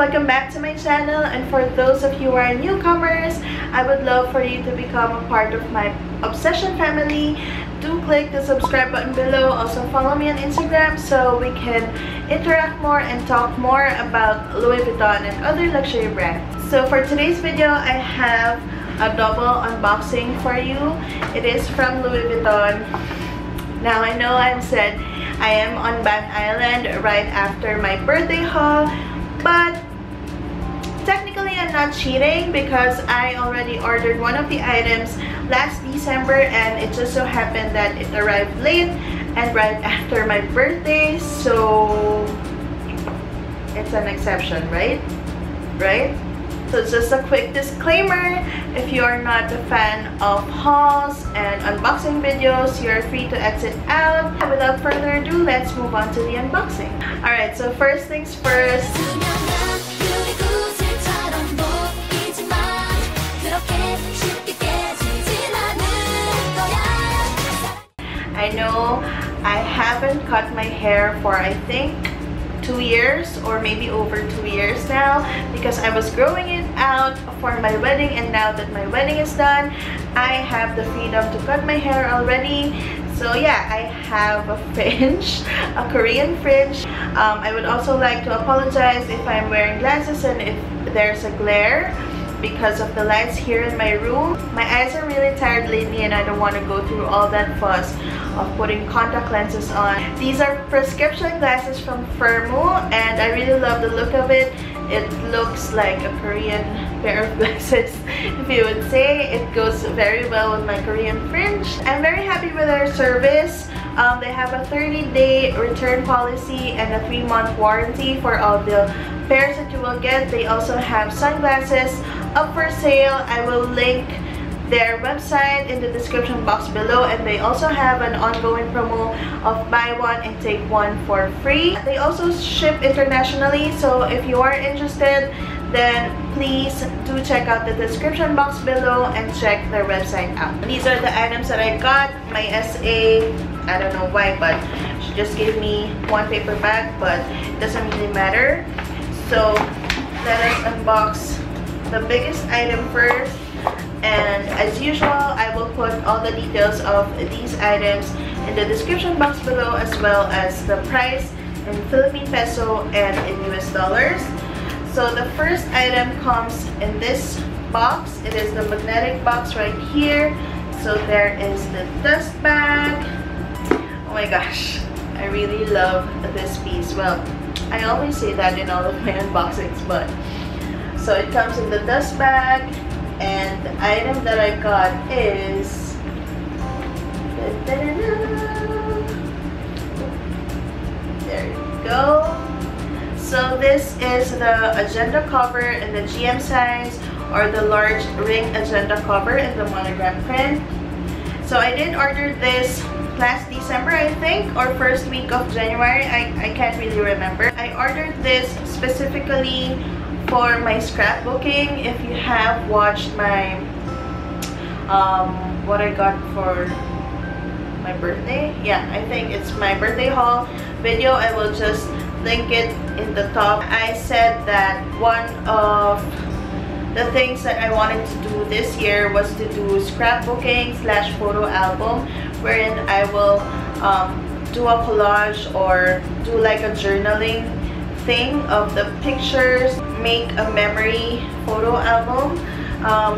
Welcome back to my channel, and for those of you who are newcomers, I would love for you to become a part of my obsession family. Do click the subscribe button below. Also follow me on Instagram so we can interact more and talk more about Louis Vuitton and other luxury brands. So for today's video, I have a double unboxing for you. It is from Louis Vuitton. Now I know I've said I am on Van Island right after my birthday haul, but technically I'm not cheating because I already ordered one of the items last December, and it just so happened that it arrived late and right after my birthday, so it's an exception, right? So just a quick disclaimer, if you are not a fan of hauls and unboxing videos, you're free to exit out. Without further ado, let's move on to the unboxing. Alright, so first things first. I know I haven't cut my hair for I think 2 years or maybe over 2 years now, because I was growing it out for my wedding, and now that my wedding is done, I have the freedom to cut my hair already. So yeah, I have a fringe, a Korean fringe. I would also like to apologize if I'm wearing glasses and if there's a glare because of the lights here in my room. My eyes are really tired lately and I don't want to go through all that fuss of putting contact lenses on. These are prescription glasses from Firmoo, and I really love the look of it. It looks like a Korean pair of glasses, if you would say. It goes very well with my Korean fringe. I'm very happy with their service. They have a 30-day return policy and a 3-month warranty for all the pairs that you will get. They also have sunglasses up for sale. I will link their website in the description box below, and they also have an ongoing promo of buy one and take one for free. They also ship internationally, so if you are interested, then please do check out the description box below and check their website out. These are the items that I got. My SA, I don't know why, but she just gave me one paper bag, but it doesn't really matter. So let us unbox the biggest item first, and as usual, I will put all the details of these items in the description box below, as well as the price in Philippine peso and in US dollars. So the first item comes in this box. It is the magnetic box right here. So there is the dust bag. Oh my gosh, I really love this piece. Well, I always say that in all of my unboxings, but so it comes in the dust bag, and the item that I got is there you go. So this is the agenda cover in the GM size, or the large ring agenda cover in the monogram print. So I did order this last December, I think, or first week of January. I can't really remember. I ordered this specifically for my scrapbooking. If you have watched my what I got for my birthday, yeah, I think it's my birthday haul video, I will just link it in the top. I said that one of the things that I wanted to do this year was to do scrapbooking / photo album, wherein I will do a collage or do like a journaling thing of the pictures, make a memory photo album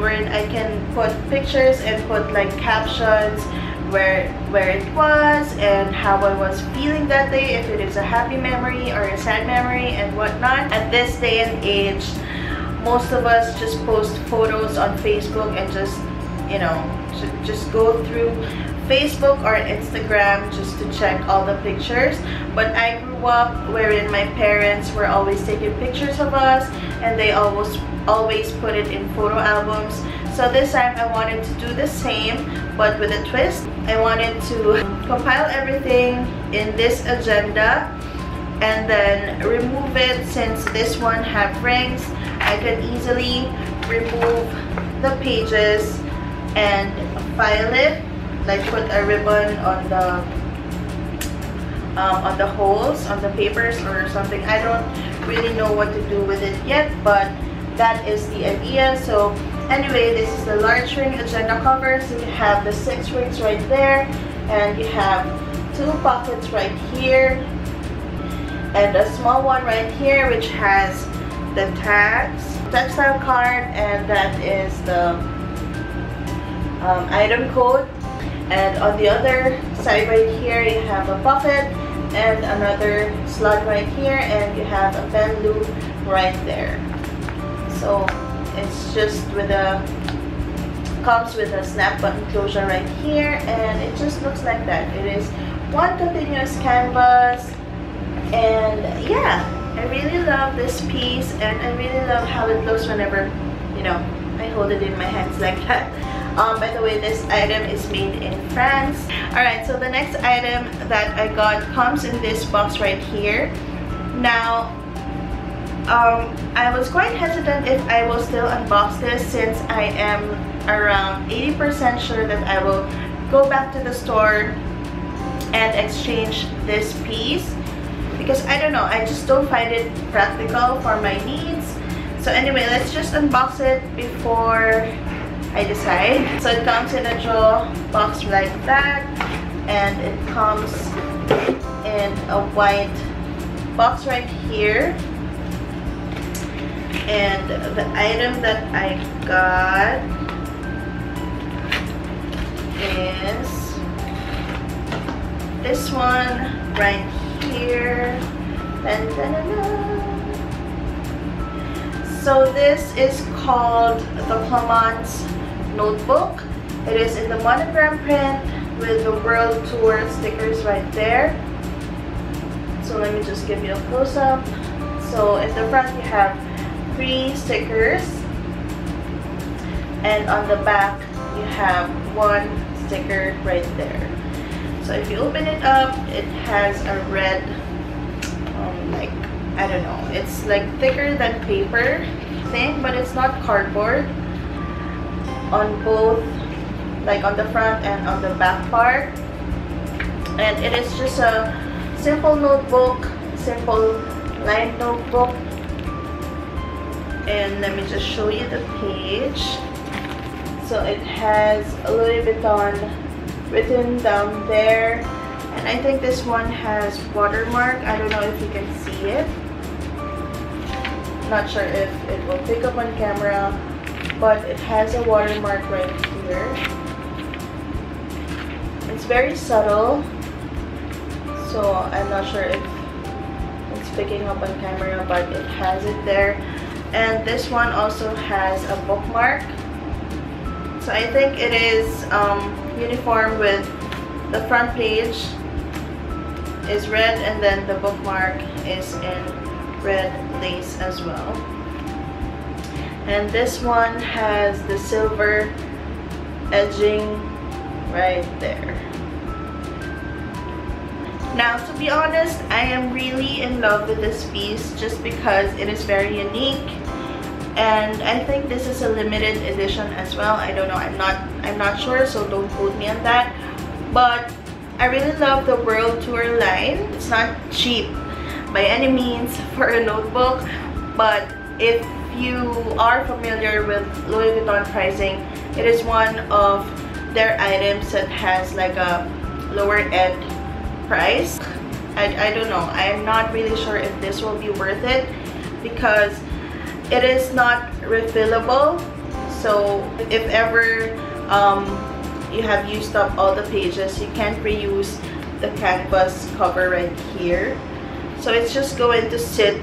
wherein I can put pictures and put like captions where it was and how I was feeling that day, if it is a happy memory or a sad memory and whatnot. At this day and age, most of us just post photos on Facebook and just, you know, just go through Facebook or Instagram just to check all the pictures. But I grew up wherein my parents were always taking pictures of us, and they always put it in photo albums. So this time I wanted to do the same, but with a twist. I wanted to compile everything in this agenda and then remove it. Since this one have rings, I can easily remove the pages and file it, like put a ribbon on the holes, on the papers or something. I don't really know what to do with it yet, but that is the idea. So anyway, this is the large ring agenda cover. So you have the 6 rings right there, and you have 2 pockets right here, and a small one right here which has the tags, textile card, and that is the item code. And on the other side right here you have a pocket and another slot right here, and you have a pen loop right there. So it's just with a comes with a snap button closure right here, and it just looks like that. It is one continuous canvas, and yeah, I really love this piece, and I really love how it looks whenever, you know, I hold it in my hands like that. By the way, this item is made in France. Alright, so the next item that I got comes in this box right here. Now, I was quite hesitant if I will still unbox this, since I am around 80% sure that I will go back to the store and exchange this piece, because I don't know, I just don't find it practical for my needs. So anyway, let's just unbox it before I decide. So it comes in a jewel box like that, and it comes in a white box right here. And the item that I got is this one right here. Dun, dun, dun, dun. So this is called the Clemence notebook. It is in the monogram print with the world tour stickers right there. So let me just give you a close-up. So in the front you have 3 stickers, and on the back you have 1 sticker right there. So if you open it up, it has a red like, I don't know, it's like thicker than paper thing, but it's not cardboard, on both, like on the front and on the back part. And it is just a simple notebook, simple lined notebook. And let me just show you the page. So it has a Louis Vuitton written down there, and I think this one has watermark. I don't know if you can see it. Not sure if it will pick up on camera, but it has a watermark right here. It's very subtle, so I'm not sure if it's picking up on camera, but it has it there. And this one also has a bookmark. So I think it is uniform with the front page is red, and then the bookmark is in red lace as well. And this one has the silver edging right there. Now, to be honest, I am really in love with this piece just because it is very unique, and I think this is a limited edition as well. I don't know, I'm not sure, so don't quote me on that. But I really love the World Tour line. It's not cheap by any means for a notebook, but if you are familiar with Louis Vuitton pricing, it is one of their items that has like a lower end price. I don't know, I'm not really sure if this will be worth it, because it is not refillable. So if ever you have used up all the pages, you can't reuse the canvas cover right here. So it's just going to sit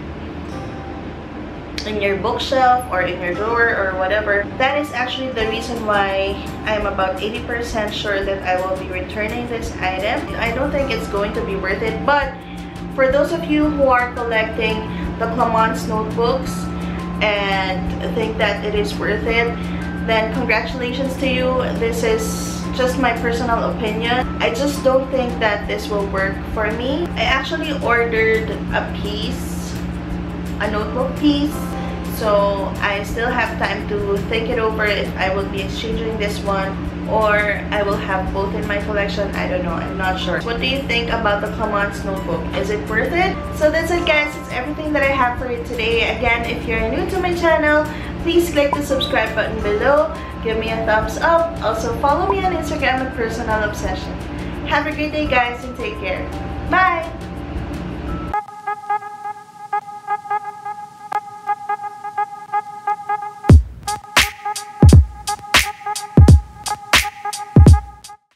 in your bookshelf or in your drawer or whatever. That is actually the reason why I'm about 80% sure that I will be returning this item. I don't think it's going to be worth it, but for those of you who are collecting the Clemence notebooks and think that it is worth it, then congratulations to you. This is just my personal opinion. I just don't think that this will work for me. I actually ordered a piece, a notebook piece, so I still have time to think it over if I will be exchanging this one or I will have both in my collection. I don't know, I'm not sure. What do you think about the Clemence notebook? Is it worth it? So that's it guys, it's everything that I have for you today. Again, if you're new to my channel, please click the subscribe button below, give me a thumbs up, also follow me on Instagram at purseonalobsession. Have a great day guys and take care. Bye!